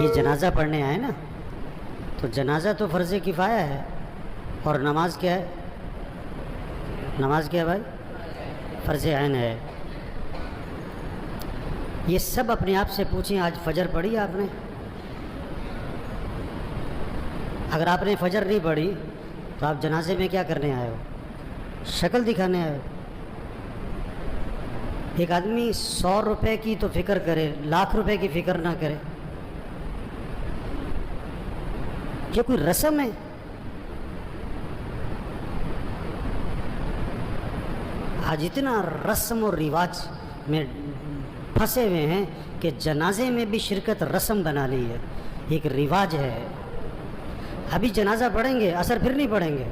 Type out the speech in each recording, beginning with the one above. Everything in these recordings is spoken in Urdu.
یہ جنازہ پڑھنے آئے نا، تو جنازہ تو فرض کفایہ ہے، اور نماز کیا ہے؟ نماز کیا ہے بھائی؟ فرض عین ہے۔ یہ سب اپنے آپ سے پوچھیں، آج فجر پڑھی آپ نے؟ اگر آپ نے فجر نہیں پڑھی تو آپ جنازے میں کیا کرنے آئے ہو؟ شکل دکھانے آئے ہو؟ ایک آدمی 100 روپے کی تو فکر کرے، لاکھ روپے کی فکر نہ کرے، یہ کوئی رسم ہے؟ آج اتنا رسم اور رواج میں پھنسے ہوئے ہیں کہ جنازے میں بھی شرکت رسم بنا لی ہے، ایک رواج ہے۔ ابھی جنازہ پڑھیں گے، اثر پھر نہیں پڑھیں گے۔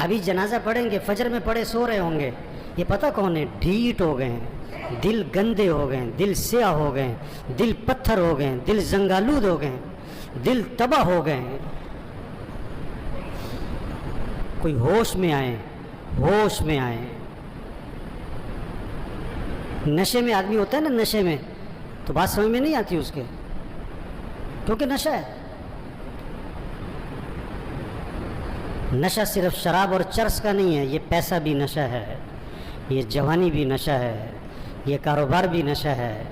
ابھی جنازہ پڑھیں گے، فجر میں پڑھے سو رہے ہوں گے، یہ پتہ کون ہے؟ ڈھیٹ ہو گئے ہیں، دل گندے ہو گئے ہیں، دل سیاہ ہو گئے ہیں، دل پتھر ہو گئے ہیں، دل زنگالود ہو گئے ہیں، دل تباہ ہو گئے ہیں۔ کوئی ہوش میں آئے، ہوش میں آئے۔ نشے میں آدمی ہوتا ہے نا، نشے میں تو بات سمجھ میں نہیں آتی اس کے، کیونکہ نشہ ہے۔ نشہ صرف شراب اور چرس کا نہیں ہے، یہ پیسہ بھی نشہ ہے، یہ جوانی بھی نشہ ہے، یہ کاروبار بھی نشہ ہے،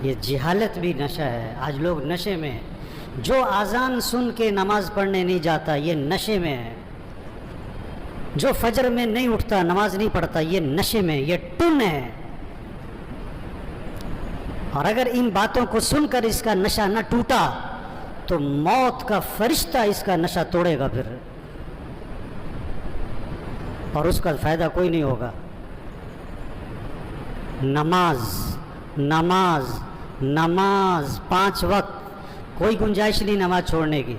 یہ جہالت بھی نشہ ہے۔ آج لوگ نشے میں ہیں۔ جو اذان سن کے نماز پڑھنے نہیں جاتا یہ نشے میں ہے، جو فجر میں نہیں اٹھتا نماز نہیں پڑھتا یہ نشے میں، یہ ٹن ہے۔ اور اگر ان باتوں کو سن کر اس کا نشہ نہ ٹوٹا تو موت کا فرشتہ اس کا نشہ توڑے گا پھر، اور اس کا فائدہ کوئی نہیں ہوگا۔ نماز نماز نماز 5 وقت، کوئی گنجائش نہیں نماز چھوڑنے کی۔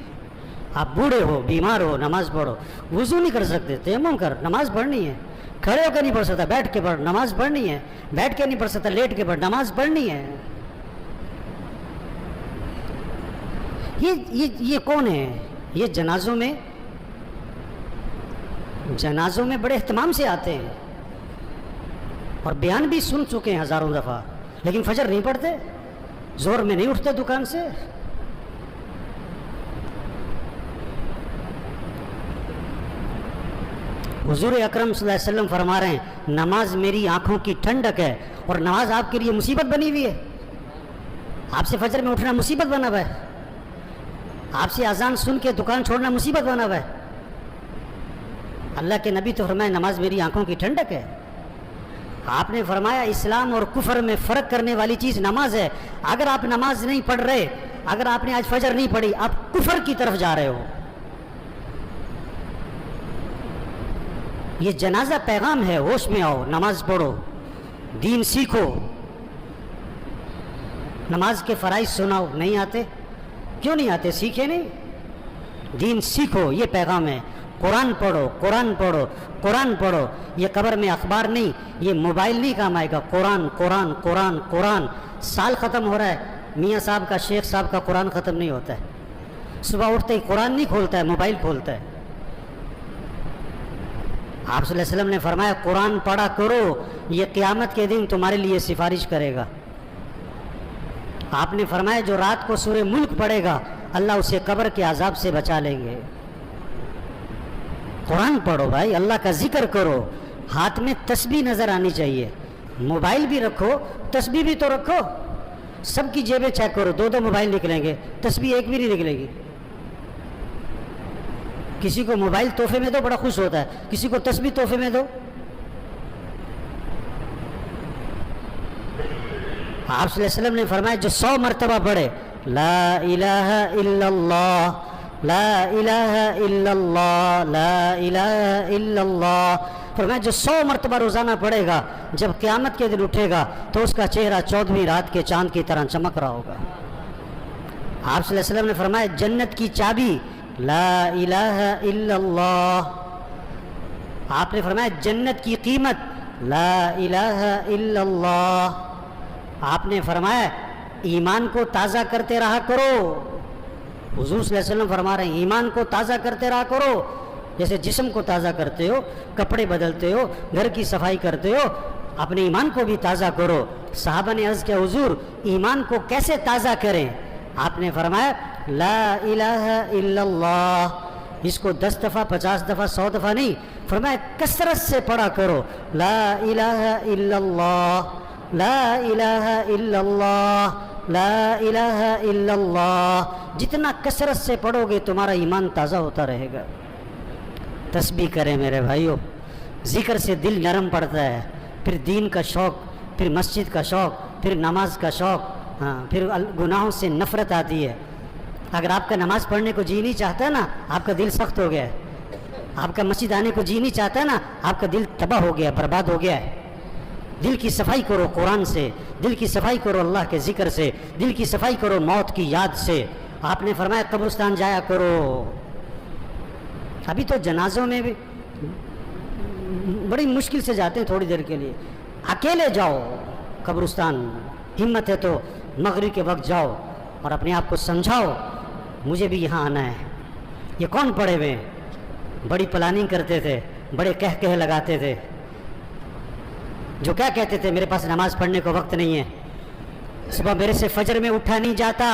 آپ بوڑھے ہو، بیمار ہو، نماز پڑھو۔ وضو نہیں کر سکتے، تیمم کر، نماز پڑھنی ہے۔ کھڑے ہو کے نہیں پڑھ سکتا، بیٹھ کے پڑھ، نماز پڑھنی ہے۔ بیٹھ کے نہیں پڑھ سکتا، لیٹ کے پڑھ، نماز پڑھنی ہے۔ یہ کون ہے؟ یہ جنازوں میں بڑے اہتمام سے آتے ہیں اور بیان بھی سن چکے ہیں ہزاروں دفعہ، لیکن فجر نہیں پڑھتے، زور میں نہیں اٹھتے دکان سے۔ حضور اکرم صلی اللہ علیہ وسلم فرما رہے ہیں نماز میری آنکھوں کی ٹھنڈک ہے، اور نماز آپ کے لیے مصیبت بنی ہوئی ہے۔ آپ سے فجر میں اٹھنا مصیبت بنا ہوا ہے، آپ سے اذان سن کے دکان چھوڑنا مصیبت بنا ہوا ہے۔ اللہ کے نبی تو فرمایا نماز میری آنکھوں کی ٹھنڈک ہے۔ آپ نے فرمایا اسلام اور کفر میں فرق کرنے والی چیز نماز ہے۔ اگر آپ نماز نہیں پڑھ رہے، اگر آپ نے آج فجر نہیں پڑھی، آپ کفر کی طرف جا رہے ہو۔ یہ جنازہ پیغام ہے، ہوش میں آؤ، نماز پڑھو، دین سیکھو۔ نماز کے فرائض سناؤ، نہیں آتے؟ کیوں نہیں آتے؟ سیکھے نہیں؟ دین سیکھو، یہ پیغام ہے۔ قرآن پڑھو، قرآن پڑھو، قرآن پڑھو۔ یہ قبر میں اخبار نہیں، یہ موبائل نہیں کام آئے گا۔ قرآن قرآن قرآن قرآن۔ سال ختم ہو رہا ہے، میاں صاحب کا، شیخ صاحب کا قرآن ختم نہیں ہوتا ہے۔ صبح اٹھتے ہی قرآن نہیں کھولتا ہے، موبائل کھولتا ہے۔ آپ صلی اللہ علیہ وسلم نے فرمایا قرآن پڑھا کرو، یہ قیامت کے دن تمہارے لیے سفارش کرے گا۔ آپ نے فرمایا جو رات کو سورہ ملک پڑھے گا اللہ اسے قبر کے عذاب سے بچا لیں گے۔ قرآن پڑھو بھائی، اللہ کا ذکر کرو، ہاتھ میں تسبیح نظر آنی چاہیے۔ موبائل بھی رکھو، تسبیح بھی تو رکھو۔ سب کی جیبیں چیک کرو، 2 موبائل نکلیں گے، تسبیح ایک بھی نہیں نکلے گی۔ کسی کو موبائل تحفے میں دو، بڑا خوش ہوتا ہے، کسی کو تسبیح تحفے میں دو۔ آپ صلی اللہ علیہ وسلم نے فرمایا جو 100 مرتبہ پڑھے لا الہ الا اللہ لا الہ الا اللہ لا الہ الا اللہ، فرمایا جو 100 مرتبہ روزانہ پڑھے گا جب قیامت کے دن اٹھے گا تو اس کا چہرہ 14ویں رات کے چاند کی طرح چمک رہا ہوگا۔ آپ صلی اللہ علیہ وسلم نے فرمایا جنت کی چابی لا الہ الا اللہ۔ آپ نے فرمایا جنت کی قیمت لا الہ الا اللہ۔ آپ نے فرمایا ایمان کو تازہ کرتے رہا کرو۔ حضور صلی اللہ علیہ وسلم فرما رہے ہیں ایمان کو تازہ کرتے رہا کرو، جیسے جسم کو تازہ کرتے ہو، کپڑے بدلتے ہو، گھر کی صفائی کرتے ہو، اپنے ایمان کو بھی تازہ کرو۔ صحابہ نے عرض کیا حضور ایمان کو کیسے تازہ کریں؟ آپ نے فرمایا لا الہ الا اللہ، اس کو 10 دفعہ 50 دفعہ 100 دفعہ نہیں، فرمایا کثرت سے پڑھا کرو، لا الہ الا اللہ، لا الہ الا اللہ، لا الہ الا اللہ۔ جتنا کثرت سے پڑھو گے تمہارا ایمان تازہ ہوتا رہے گا۔ تسبیح کریں میرے بھائیوں، ذکر سے دل نرم پڑتا ہے، پھر دین کا شوق، پھر مسجد کا شوق، پھر نماز کا شوق، پھر گناہوں سے نفرت آتی ہے۔ اگر آپ کا نماز پڑھنے کو جی نہیں چاہتا نا، آپ کا دل سخت ہو گیا ہے۔ آپ کا مسجد آنے کو جی نہیں چاہتا نا، آپ کا دل تباہ ہو گیا، برباد ہو گیا ہے۔ دل کی صفائی کرو قرآن سے، دل کی صفائی کرو اللہ کے ذکر سے، دل کی صفائی کرو موت کی یاد سے۔ آپ نے فرمایا قبرستان جایا کرو۔ ابھی تو جنازوں میں بھی بڑی مشکل سے جاتے ہیں تھوڑی دیر کے لیے، اکیلے جاؤ قبرستان، ہمت ہے تو مغرب کے وقت جاؤ اور اپنے آپ کو سمجھاؤ مجھے بھی یہاں آنا ہے۔ یہ کون پڑے ہوئے ہیں؟ بڑی پلاننگ کرتے تھے، بڑے کہہ لگاتے تھے، جو کیا کہتے تھے میرے پاس نماز پڑھنے کو وقت نہیں ہے، صبح میرے سے فجر میں اٹھا نہیں جاتا۔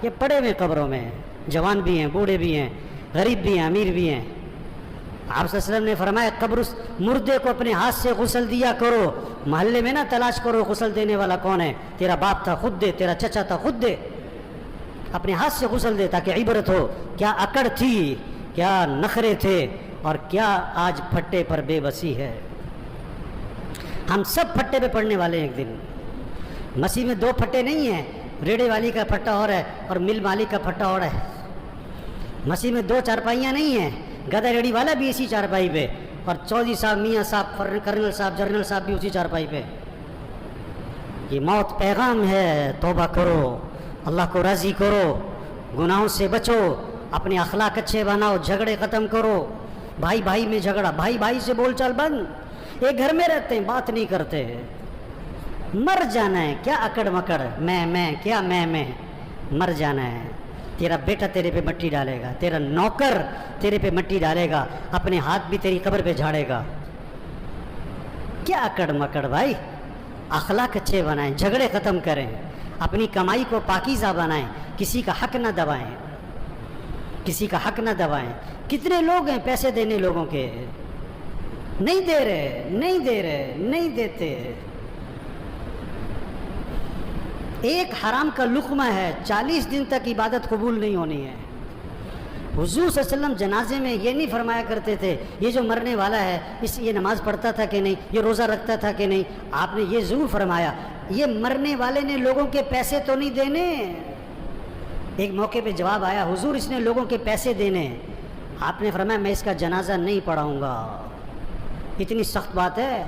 یہ پڑے ہوئے قبروں میں، جوان بھی ہیں، بوڑھے بھی ہیں، غریب بھی ہیں، امیر بھی ہیں۔ آپ صلی اللہ علیہ وسلم نے فرمایا قبر مردے کو اپنے ہاتھ سے غسل دیا کرو، محلے میں نہ تلاش کرو غسل دینے والا کون ہے، تیرا باپ تھا خود دے، تیرا چچا تھا خود دے، اپنے ہاتھ سے غسل دے تاکہ عبرت ہو کیا اکڑ تھی، کیا نخرے تھے، اور کیا آج پھٹے پر بے بسی ہے۔ ہم سب پھٹے پہ پڑنے والے ہیں ایک دن۔ مسیح میں 2 پھٹے نہیں ہیں، ریڑے والی کا پھٹا اور ہے اور مل مالک کا پھٹا اور ہے۔ مسیح میں 2 چارپائیاں نہیں ہیں، گدھا ریڑی والا بھی اسی چارپائی پہ، اور چودھری صاحب، میاں صاحب، کرنل صاحب، جرنل صاحب بھی اسی چارپائی پہ۔ یہ موت پیغام ہے، توبہ کرو، اللہ کو راضی کرو، گناہوں سے بچو، اپنے اخلاق اچھے بناؤ، جھگڑے ختم کرو، بھائی بھائی میں جھگڑا، بھائی بھائی سے بول چال بند، ایک گھر میں رہتے ہیں بات نہیں کرتے، مر جانا ہے، کیا اکڑ مکڑ، میں کیا میں مر جانا ہے۔ تیرا بیٹا تیرے پہ مٹی ڈالے گا، تیرا نوکر تیرے پہ مٹی ڈالے گا، اپنے ہاتھ بھی تیری قبر پہ جھاڑے گا۔ کیا اکڑ مکڑ بھائی، اخلاق اچھے بنائیں، جھگڑے ختم کریں، اپنی کمائی کو پاکیزہ بنائیں، کسی کا حق نہ دبائیں، کسی کا حق نہ دبائیں۔ کتنے لوگ ہیں پیسے دینے لوگوں کے، نہیں دے رہے، نہیں دیتے۔ ایک حرام کا لقمہ ہے، 40 دن تک عبادت قبول نہیں ہونی ہے۔ حضور صلی اللہ علیہ وسلم جنازے میں یہ نہیں فرمایا کرتے تھے یہ جو مرنے والا ہے یہ نماز پڑھتا تھا کہ نہیں، یہ روزہ رکھتا تھا کہ نہیں۔ آپ نے یہ ضرور فرمایا یہ مرنے والے نے لوگوں کے پیسے تو نہیں دینے۔ ایک موقع پہ جواب آیا حضور اس نے لوگوں کے پیسے دینے، آپ نے فرمایا میں اس کا جنازہ نہیں پڑھاؤں گا۔ اتنی سخت بات ہے۔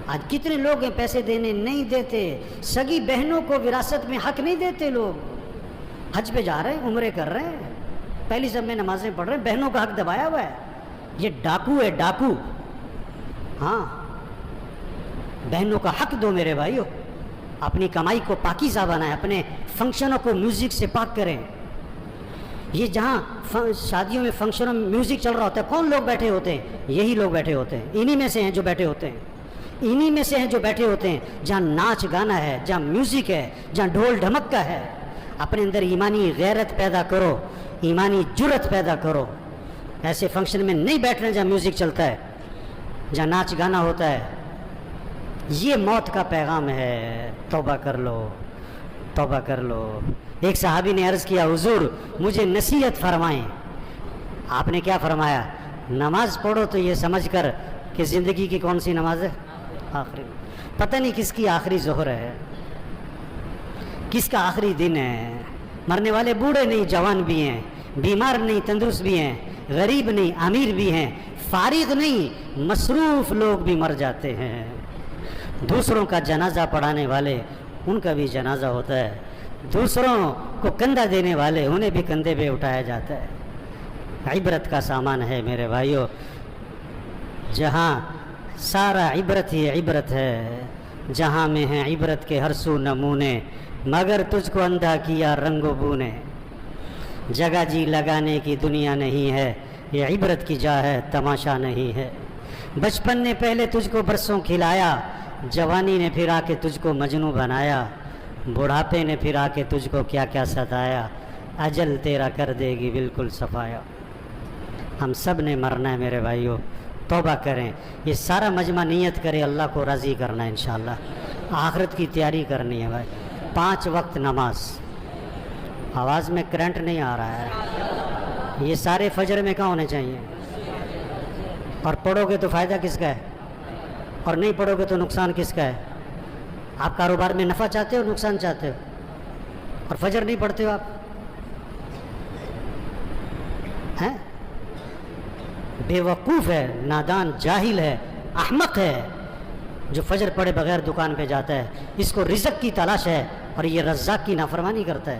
آج کتنے لوگ ہیں پیسے دینے نہیں دیتے، سگی بہنوں کو وراثت میں حق نہیں دیتے، لوگ حج پہ جا رہے ہیں، عمرے کر رہے ہیں، پہلی سب میں نمازیں پڑھ رہے ہیں، بہنوں کا حق دبایا ہوا ہے۔ یہ ڈاکو ہے، ڈاکو۔ ہاں، بہنوں کا حق دو میرے بھائیو، اپنی کمائی کو پاکیزہ بنائیں، اپنے فنکشنوں کو میوزک سے پاک کریں۔ یہ جہاں شادیوں میں فنکشنوں میں میوزک چل رہا ہوتا ہے کون لوگ بیٹھے ہوتے ہیں؟ یہی لوگ بیٹھے ہوتے ہیں، انہی میں سے ہیں جو بیٹھے ہوتے ہیں، انہی میں سے ہیں جو بیٹھے ہوتے ہیں جہاں ناچ گانا ہے، جہاں میوزک ہے، جہاں ڈھول ڈھمک کا ہے۔ اپنے اندر ایمانی غیرت پیدا کرو، ایمانی جرت پیدا کرو۔ ایسے فنکشن میں نہیں بیٹھنا جہاں میوزک چلتا ہے، جہاں ناچ گانا ہوتا ہے۔ یہ موت کا پیغام ہے، توبہ کر لو، توبہ کر لو۔ ایک صحابی نے عرض کیا حضور مجھے نصیحت فرمائیں۔ آپ نے کیا فرمایا؟ نماز پڑھو تو یہ سمجھ کر کہ زندگی کی کون سی نماز ہے؟ آخری۔ پتہ نہیں کس کی آخری ظہر ہے، کس کا آخری دن ہے۔ مرنے والے بوڑھے نہیں جوان بھی ہیں، بیمار نہیں تندرست بھی ہیں، غریب نہیں امیر بھی ہیں، فارغ نہیں مصروف لوگ بھی مر جاتے ہیں۔ دوسروں کا جنازہ پڑھانے والے ان کا بھی جنازہ ہوتا ہے، دوسروں کو کندھا دینے والے انہیں بھی کندھے پہ اٹھایا جاتا ہے۔ عبرت کا سامان ہے میرے بھائیوں، جہاں سارا عبرت ہی عبرت ہے، جہاں میں ہیں عبرت کے ہر سو نمونے، مگر تجھ کو اندھا کیا رنگ و بو نے۔ جگہ جی لگانے کی دنیا نہیں ہے، یہ عبرت کی جا ہے تماشا نہیں ہے. بچپن نے پہلے تجھ کو برسوں کھلایا، جوانی نے پھر آ کے تجھ کو مجنوں بنایا، بڑھاپے نے پھر آ کے تجھ کو کیا کیا ستایا، اجل تیرا کر دے گی بالکل صفایا. ہم سب نے مرنا ہے میرے بھائیوں، توبہ کریں. یہ سارا مجمع نیت کرے اللہ کو راضی کرنا ہے انشاءاللہ. آخرت کی تیاری کرنی ہے بھائی. 5 وقت نماز. آواز میں کرنٹ نہیں آ رہا ہے. یہ سارے فجر میں کہاں ہونے چاہیے؟ اور پڑھو گے تو فائدہ کس کا ہے؟ اور نہیں پڑھو گے تو نقصان کس کا ہے؟ آپ کاروبار میں نفع چاہتے ہو نقصان چاہتے ہو؟ اور فجر نہیں پڑھتے ہو آپ ہیں؟ بے وقوف ہے، نادان، جاہل ہے، احمق ہے جو فجر پڑھے بغیر دکان پہ جاتا ہے. اس کو رزق کی تلاش ہے اور یہ رزاق کی نافرمانی کرتا ہے.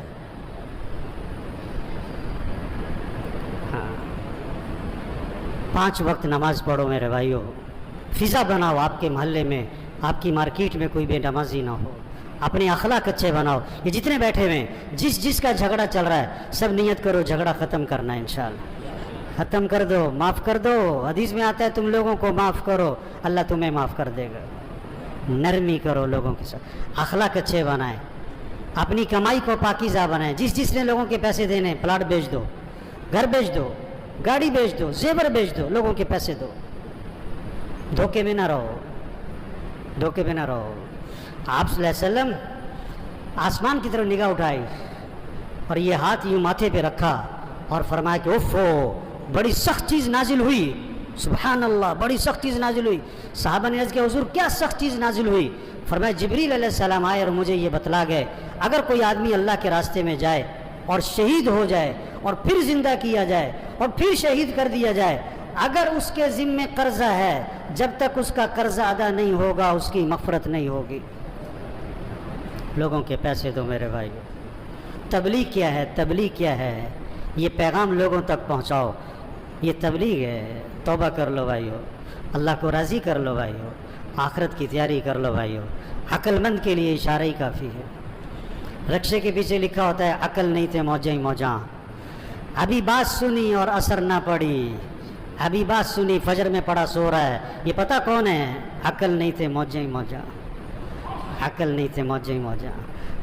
ہاں 5 وقت نماز پڑھو میرے بھائیوں. فضا بناؤ آپ کے محلے میں، آپ کی مارکیٹ میں کوئی بے نمازی نہ ہو. اپنے اخلاق اچھے بناؤ. یہ جتنے بیٹھے ہوئے ہیں جس کا جھگڑا چل رہا ہے سب نیت کرو جھگڑا ختم کرنا ہے انشاءاللہ. ختم کر دو، معاف کر دو. حدیث میں آتا ہے تم لوگوں کو معاف کرو اللہ تمہیں معاف کر دے گا. نرمی کرو لوگوں کے ساتھ، اخلاق اچھے بنائیں، اپنی کمائی کو پاکیزہ بنائیں. جس نے لوگوں کے پیسے دینے، پلاٹ بیچ دو، گھر بیچ دو، گاڑی بیچ دو، زیور بیچ دو، لوگوں کے پیسے دو. دھوکے میں نہ رہو، دھوکے میں نہ رہو. آپ صلی اللہ علیہ وسلم آسمان کی طرف نگاہ اٹھائی اور یہ ہاتھ یوں ماتھے پہ رکھا اور فرمایا کہ اوفو بڑی سخت چیز نازل ہوئی. سبحان اللہ، بڑی سخت چیز نازل ہوئی. صحابہ نے عرض کیا حضور کیا سخت چیز نازل ہوئی؟ فرمایا جبریل علیہ السلام آئے اور مجھے یہ بتلا گئے اگر کوئی آدمی اللہ کے راستے میں جائے اور شہید ہو جائے اور پھر زندہ کیا جائے اور پھر شہید کر دیا جائے، اگر اس کے ذمے قرضہ ہے جب تک اس کا قرضہ ادا نہیں ہوگا اس کی مغفرت نہیں ہوگی. لوگوں کے پیسے دو میرے بھائی. تبلیغ کیا ہے؟ تبلیغ کیا ہے؟ یہ پیغام لوگوں تک پہنچاؤ. یہ تبلیغ ہے. توبہ کر لو بھائیو، اللہ کو راضی کر لو بھائیو، آخرت کی تیاری کر لو بھائیو. عقل مند کے لیے اشارہ ہی کافی ہے. رکشے کے پیچھے لکھا ہوتا ہے عقل نہیں تھے موجیں ہی موجاں. ابھی بات سنی اور اثر نہ پڑی، ابھی بات سنی فجر میں پڑا سو رہا ہے. یہ پتہ کون ہے؟ عقل نہیں تھے موجیں ہی موجاں، عقل نہیں تھے موجیں ہی موجاں.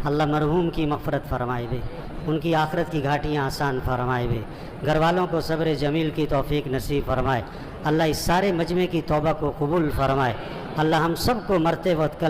اللہ مرحوم کی مغفرت فرمائے بھی، ان کی آخرت کی گھاٹیاں آسان فرمائے بھی، گھر والوں کو صبر جمیل کی توفیق نصیب فرمائے. اللہ اس سارے مجمع کی توبہ کو قبول فرمائے. اللہ ہم سب کو مرتے وقت کل